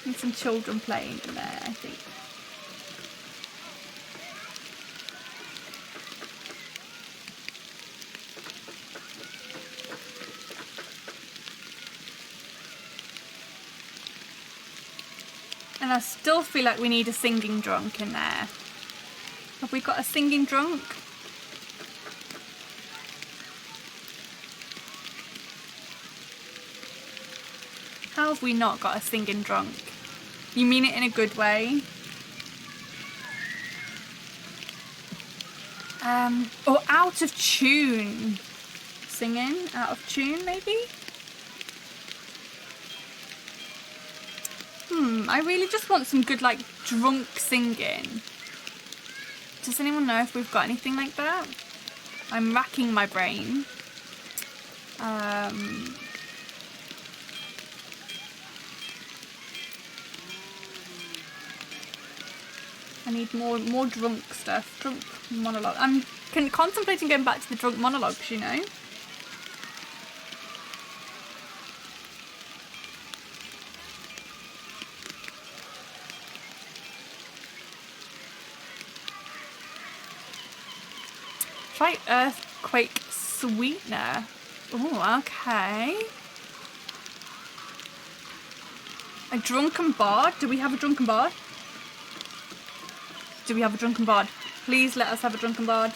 Need some children playing in there, I think. And I still feel like we need a singing drunk in there. Have we got a singing drunk? How have we not got a singing drunk? You mean it in a good way? Or out of tune. Singing? Out of tune, maybe? I really just want some good, like, drunk singing. Does anyone know if we've got anything like that? I'm racking my brain. I need more drunk stuff. Drunk monologue. I'm contemplating going back to the drunk monologues, you know? Try earthquake sweetener. Oh, okay. A drunken bard? Do we have a drunken bard? Do we have a drunken bard? Please let us have a drunken bard.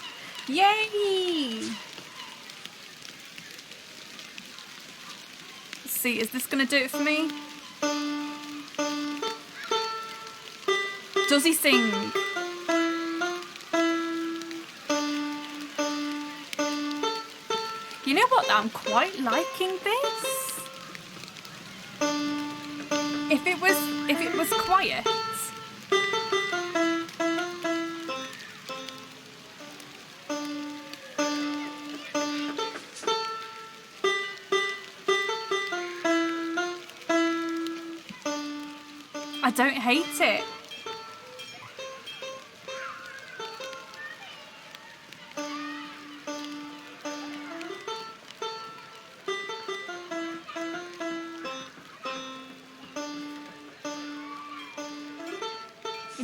Yay! Let's see, is this gonna do it for me? Does he sing? You know what? I'm quite liking this. If it was quiet. I don't hate it.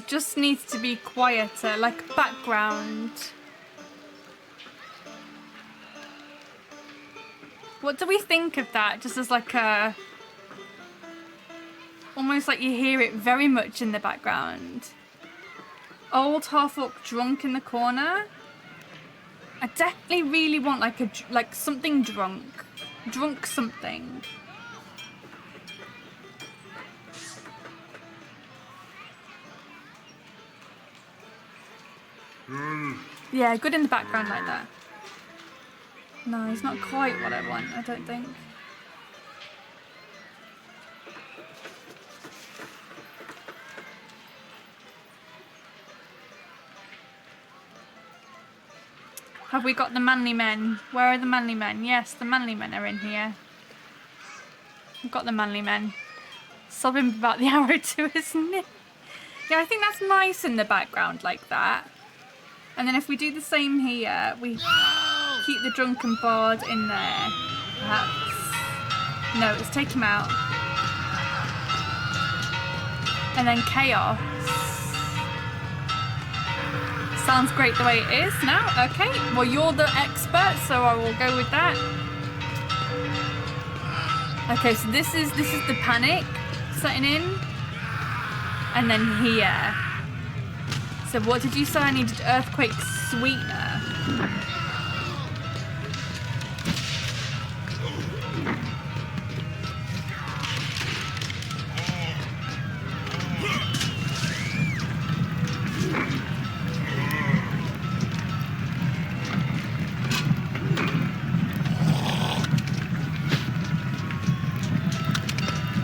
It just needs to be quieter, like background. What do we think of that? Just as like a... almost like you hear it very much in the background. Old half-orc drunk in the corner. I definitely really want like something drunk. Drunk something. Yeah, good in the background like that. No, it's not quite what I want, I don't think. Have we got the manly men? Where are the manly men? Yes, the manly men are in here. We've got the manly men. Sobbing about the arrow to his neck. Yeah, I think that's nice in the background like that. And then if we do the same here, we keep the drunken bard in there. Perhaps. No, let's take him out. And then chaos. Sounds great the way it is now. Okay, well you're the expert, so I will go with that. Okay, so this is the panic setting in. And then here. So what did you say I needed? Earthquake sweetener.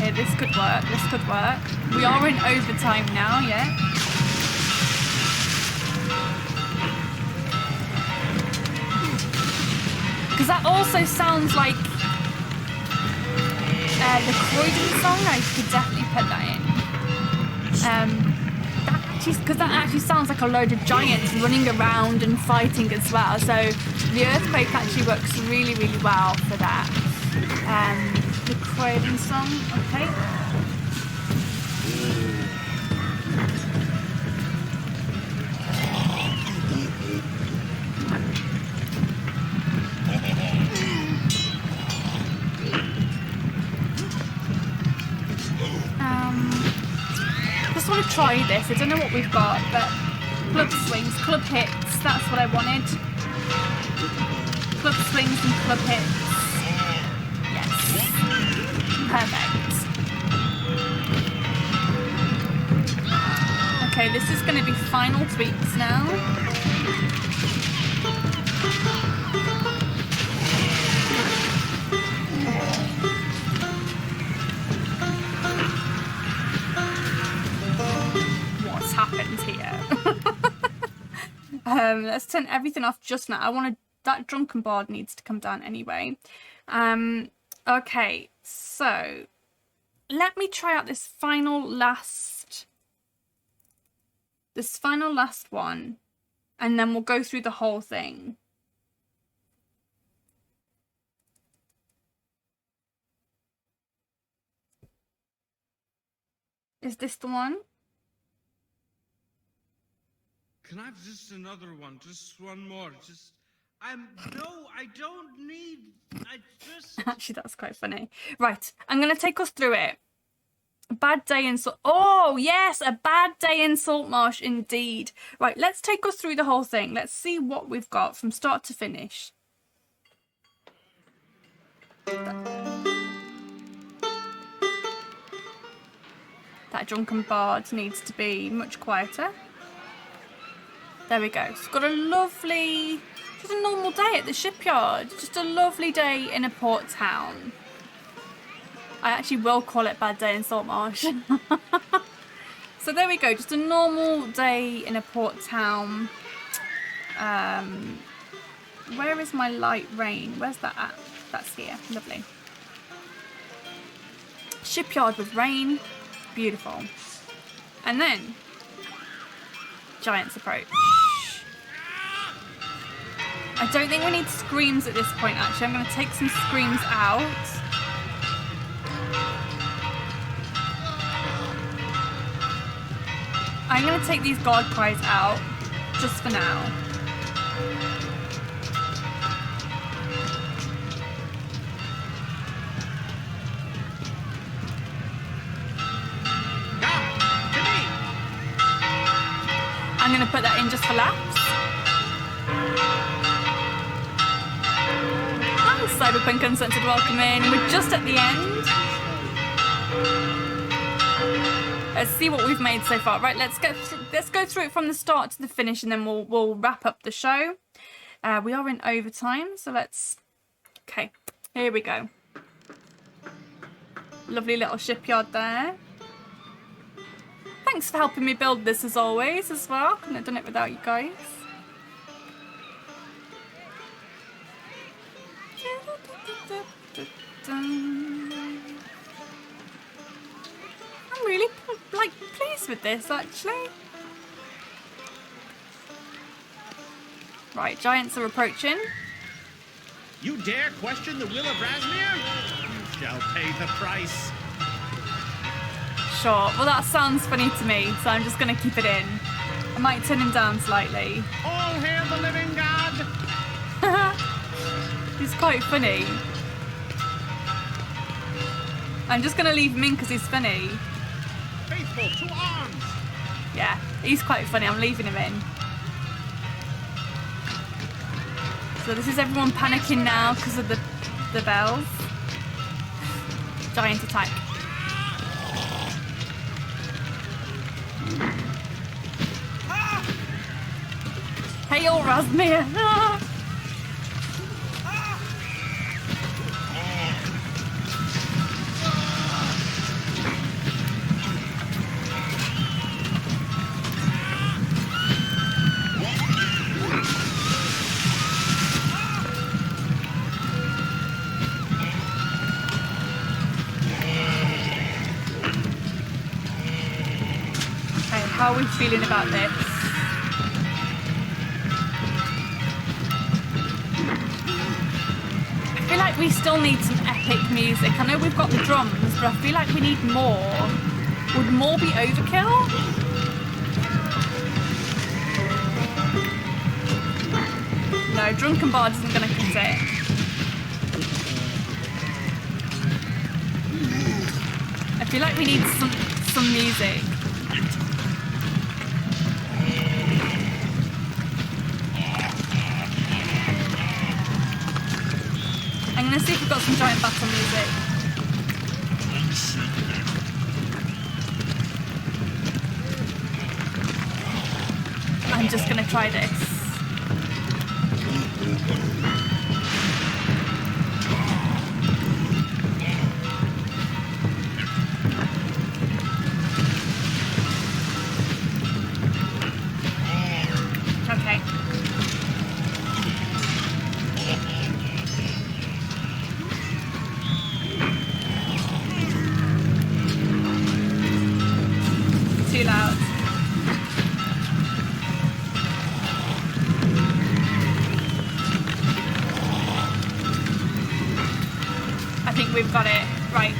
Yeah, this could work. This could work. We are in overtime now, yeah? Because that also sounds like the Croydon song. I could definitely put that in. Because that actually sounds like a load of giants running around and fighting as well. So the earthquake actually works really, really well for that. The Croydon song, okay. Just want to try this. I don't know what we've got, but club swings, club hits, that's what I wanted. Club swings and club hits. Yes. Perfect. Okay, this is going to be final tweaks now. What's happened here? Let's turn everything off just now. I want to... that drunken bard needs to come down anyway. Okay, so let me try out this final last one, and then we'll go through the whole thing. Is this the one? Can I have just another one? Just one more. Just... no, I don't need... I just... Actually, that's quite funny. Right, I'm going to take us through it. A bad day in Salt... Oh, yes, a bad day in Saltmarsh, indeed. Right, let's take us through the whole thing. Let's see what we've got from start to finish. That drunken bard needs to be much quieter. There we go. So we've got a lovely... just a normal day at the shipyard. Just a lovely day in a port town. I actually will call it bad day in Saltmarsh. So there we go. Just a normal day in a port town. Where is my light rain? Where's that at? That's here. Lovely. Shipyard with rain. Beautiful. And then giants approach. I don't think we need screams at this point, actually. I'm going to take some screams out. I I'm going to take these guard cries out, just for now. I'm going to put that in just for laughs. Thanks, Cyberpunk Uncensored, welcome in. We're just at the end. Let's see what we've made so far. Right, let's go through it from the start to the finish, and then we'll wrap up the show. We are in overtime, so let's... Okay, here we go. Lovely little shipyard there. Thanks for helping me build this as always as well. Couldn't have done it without you guys. I'm really pleased with this actually. Right, giants are approaching. You dare question the will of Razmir? You shall pay the price. Sure, well that sounds funny to me, so I'm just going to keep it in. I might turn him down slightly. All hail the living god! He's quite funny. I'm just going to leave him in because he's funny. Faithful to arms! Yeah, he's quite funny, I'm leaving him in. So this is everyone panicking now because of the bells. Giant attack. Hey, all Razmir! Okay, how are we feeling about this? I feel like we still need some epic music. I know we've got the drums, but I feel like we need more. Would more be overkill? No, Drunken Bard isn't going to cut it. I feel like we need some music. I'm going to see if we've got some giant battle music. I'm just going to try this. Okay. Too loud. I think we've got it right.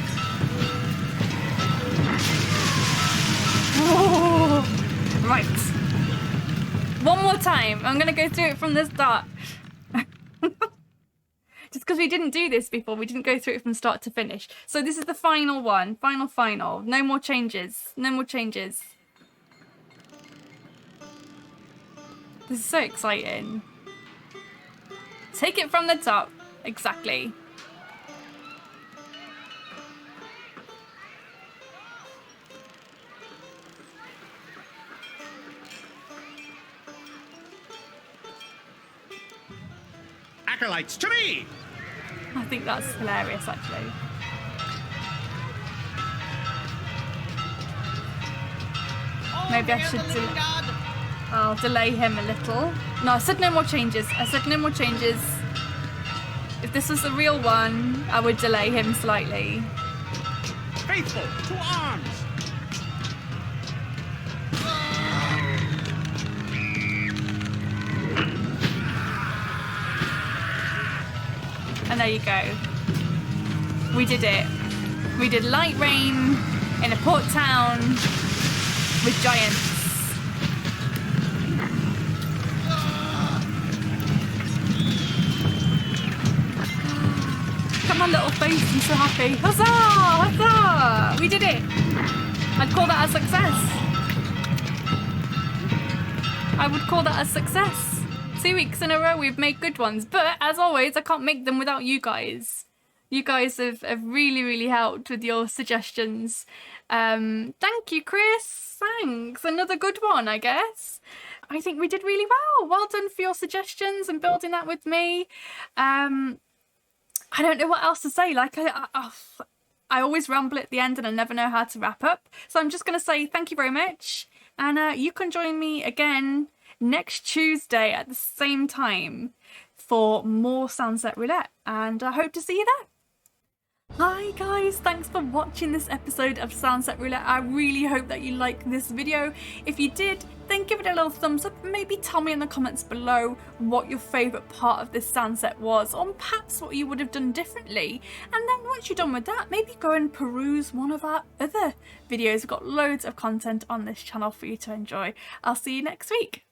Whoa. Right. One more time. I'm going to go through it from the start. Just because we didn't do this before, we didn't go through it from start to finish. So this is the final one. Final. No more changes. No more changes. This is so exciting. Take it from the top. Exactly. Acolytes, to me! I think that's hilarious, actually. Maybe I should I'll delay him a little. No, I said no more changes. If this was the real one, I would delay him slightly. Faithful to arms! And there you go. We did it. We did light rain in a port town with giants. my little face. I'm so happy. Huzzah! Huzzah! We did it. I'd call that a success. I would call that a success. 2 weeks in a row we've made good ones, but as always, I can't make them without you guys. You guys have really, really helped with your suggestions. Thank you, Chris. Thanks. Another good one, I guess. I think we did really well. Well done for your suggestions and building that with me. I don't know what else to say. Like, I always ramble at the end and I never know how to wrap up. So I'm just going to say thank you very much. And you can join me again next Tuesday at the same time for more SoundSet Roulette. And I hope to see you there. Hi guys, thanks for watching this episode of SoundSet Roulette. I really hope that you liked this video. If you did, then give it a little thumbs up and maybe tell me in the comments below what your favourite part of this soundset was, or perhaps what you would have done differently. And then once you're done with that, maybe go and peruse one of our other videos. We've got loads of content on this channel for you to enjoy. I'll see you next week.